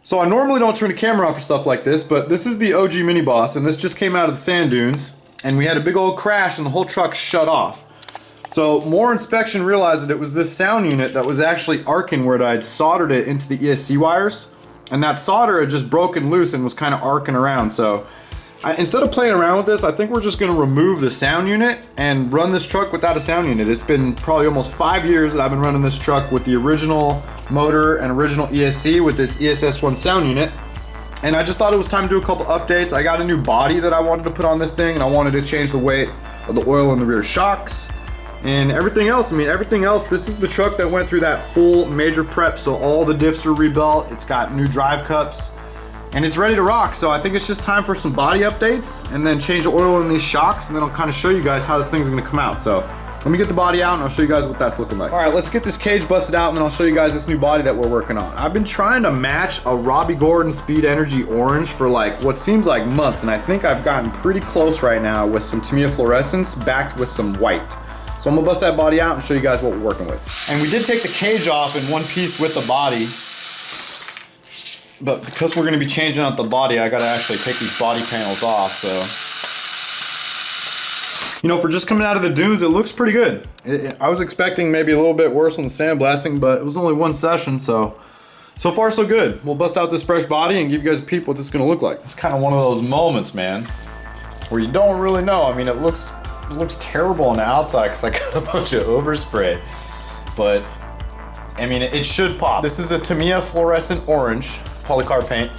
So I normally don't turn the camera off for stuff like this, but this is the OG Mini Boss, and this just came out of the sand dunes, and we had a big old crash and the whole truck shut off. So more inspection realized that it was this sound unit that was actually arcing where I'd soldered it into the ESC wires, and that solder had just broken loose and was kind of arcing around. So instead of playing around with this, I think we're just gonna remove the sound unit and run this truck without a sound unit. It's been probably almost 5 years that I've been running this truck with the original motor and original ESC with this ESS1 sound unit. And I just thought it was time to do a couple updates. I got a new body that I wanted to put on this thing, and I wanted to change the weight of the oil in the rear shocks and everything else. I mean, everything else, this is the truck that went through that full major prep. So all the diffs are rebuilt, it's got new drive cups, and it's ready to rock. So I think it's just time for some body updates and then change the oil in these shocks, and then I'll kind of show you guys how this thing's gonna come out. So let me get the body out and I'll show you guys what that's looking like. All right, let's get this cage busted out and then I'll show you guys this new body that we're working on. I've been trying to match a Robby Gordon Speed Energy orange for like what seems like months, and I think I've gotten pretty close right now with some Tamiya fluorescents backed with some white. So I'm gonna bust that body out and show you guys what we're working with. And we did take the cage off in one piece with the body, but because we're gonna be changing out the body, I gotta actually take these body panels off, so. You know, for just coming out of the dunes, it looks pretty good. I was expecting maybe a little bit worse on the sandblasting, but it was only one session, so far so good. We'll bust out this fresh body and give you guys a peep what this is gonna look like. It's kind of one of those moments, man, where you don't really know. I mean, it looks terrible on the outside because I got a bunch of overspray, but I mean, it should pop. This is a Tamiya fluorescent orange polycarb paint,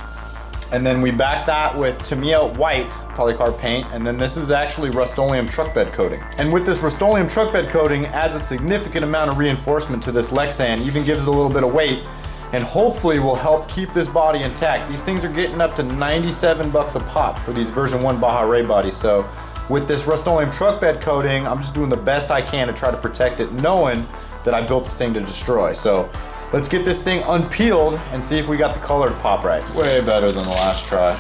and then we back that with Tamiya white polycarb paint, and then this is actually Rust-Oleum truck bed coating. And with this Rust-Oleum truck bed coating, adds a significant amount of reinforcement to this Lexan, even gives it a little bit of weight, and hopefully will help keep this body intact. These things are getting up to 97 bucks a pop for these version 1 Baja Rey bodies. So with this Rust-Oleum truck bed coating, I'm just doing the best I can to try to protect it, knowing that I built this thing to destroy. So let's get this thing unpeeled and see if we got the color to pop right. Way better than the last try.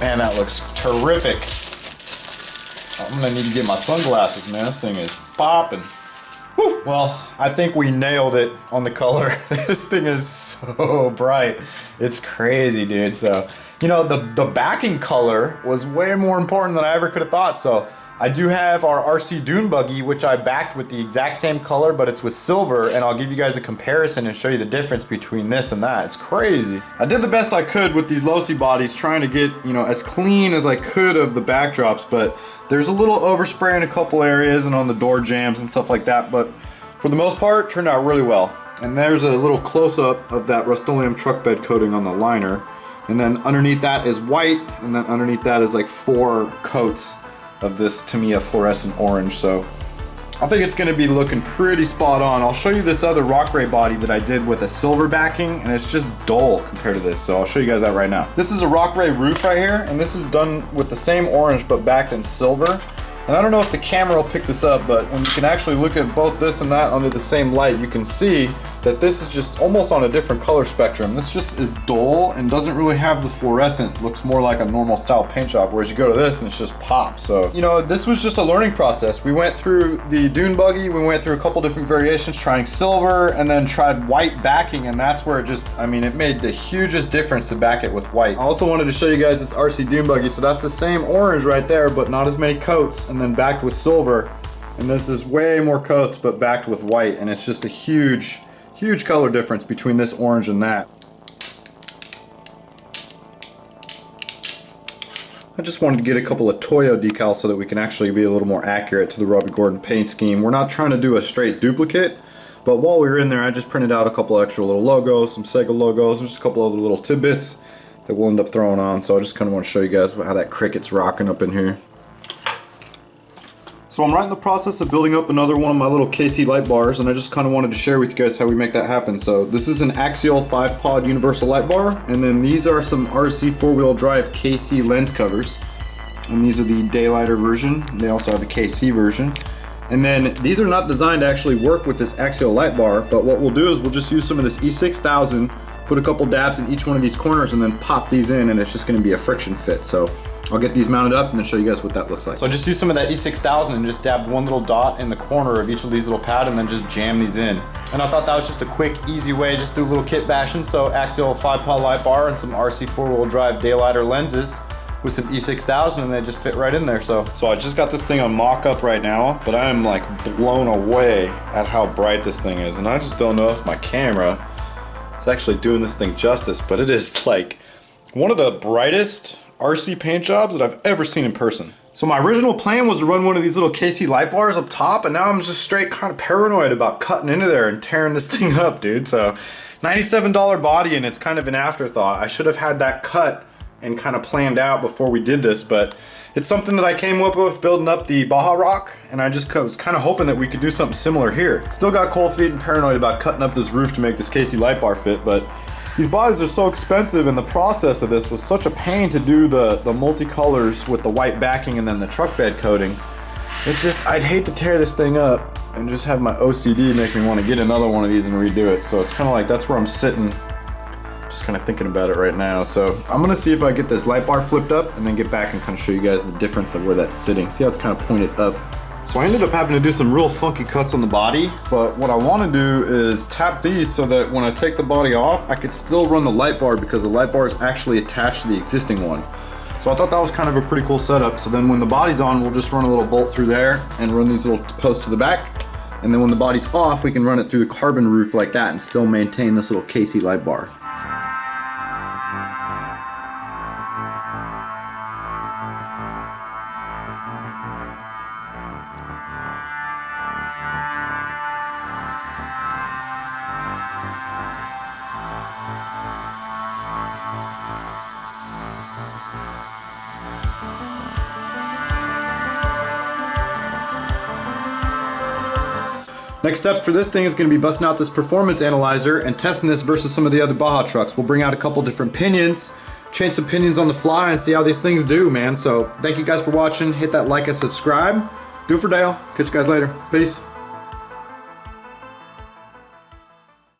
Man, that looks terrific. I'm gonna need to get my sunglasses, man. This thing is popping. Whew. Well, I think we nailed it on the color. This thing is so bright. It's crazy, dude. So, you know, the backing color was way more important than I ever could have thought. So I do have our RC Dune buggy, which I backed with the exact same color, but it's with silver, and I'll give you guys a comparison and show you the difference between this and that. It's crazy. I did the best I could with these Losi bodies, trying to get, you know, as clean as I could of the backdrops, but there's a little overspray in a couple areas and on the door jambs and stuff like that, but for the most part, it turned out really well. And there's a little close-up of that Rust-Oleum truck bed coating on the liner, and then underneath that is white, and then underneath that is like 4 coats of this Tamiya fluorescent orange. So I think it's gonna be looking pretty spot on. I'll show you this other rock gray body that I did with a silver backing, and it's just dull compared to this, so I'll show you guys that right now. This is a rock gray roof right here, and this is done with the same orange but backed in silver. And I don't know if the camera will pick this up, but when you can actually look at both this and that under the same light, you can see that this is just almost on a different color spectrum. This just is dull and doesn't really have the fluorescent. It looks more like a normal style paint job, whereas you go to this and it's just pop. So, you know, this was just a learning process. We went through the Dune buggy, we went through a couple different variations, trying silver and then tried white backing, and that's where it just, I mean, it made the hugest difference to back it with white. I also wanted to show you guys this RC Dune buggy. So that's the same orange right there, but not as many coats, and then backed with silver. And this is way more coats, but backed with white, and it's just a huge color difference between this orange and that. I just wanted to get a couple of Toyo decals so that we can actually be a little more accurate to the Robby Gordon paint scheme. We're not trying to do a straight duplicate, but while we were in there, I just printed out a couple extra little logos, some Sega logos, and just a couple other little tidbits that we'll end up throwing on. So I just kind of want to show you guys how that cricket's rocking up in here. So I'm right in the process of building up another one of my little KC light bars, and I just kind of wanted to share with you guys how we make that happen. So this is an axial 5-pod universal light bar, and then these are some RC 4-wheel drive KC lens covers, and these are the daylighter version. They also have the KC version. And then these are not designed to actually work with this axial light bar, but what we'll do is we'll just use some of this E6000, put a couple dabs in each one of these corners, and then pop these in, and it's just going to be a friction fit. So I'll get these mounted up and then show you guys what that looks like. So I just used some of that E6000 and just dabbed one little dot in the corner of each of these little pads and then just jam these in. And I thought that was just a quick, easy way, just do a little kit bashing. So axial 5-pod light bar and some RC 4-wheel drive daylighter lenses with some E6000 and they just fit right in there. So I just got this thing on mock-up right now, but I am like blown away at how bright this thing is. And I just don't know if my camera is actually doing this thing justice, but it is like one of the brightest RC paint jobs that I've ever seen in person. So my original plan was to run one of these little KC light bars up top, and now I'm just straight kind of paranoid about cutting into there and tearing this thing up, dude. So $97 body, and it's kind of an afterthought. I should have had that cut and kind of planned out before we did this, but it's something that I came up with building up the Baja Rock, and I just was kind of hoping that we could do something similar here. Still got cold feet and paranoid about cutting up this roof to make this KC light bar fit, but these bodies are so expensive, and the process of this was such a pain to do the multicolors with the white backing and then the truck bed coating. It's just, I'd hate to tear this thing up and just have my OCD make me want to get another one of these and redo it. So it's kind of like, that's where I'm sitting, just kind of thinking about it right now. So I'm gonna see if I get this light bar flipped up and then get back and kind of show you guys the difference of where that's sitting. See how it's kind of pointed up. So I ended up having to do some real funky cuts on the body, but what I want to do is tap these so that when I take the body off, I could still run the light bar because the light bar is actually attached to the existing one. So I thought that was kind of a pretty cool setup. So then when the body's on, we'll just run a little bolt through there and run these little posts to the back. And then when the body's off, we can run it through the carbon roof like that and still maintain this little KC light bar. Next step for this thing is going to be busting out this performance analyzer and testing this versus some of the other Baja trucks. We'll bring out a couple different pinions, change some pinions on the fly, and see how these things do, man. So thank you guys for watching. Hit that like and subscribe. Do it for Dale. Catch you guys later. Peace.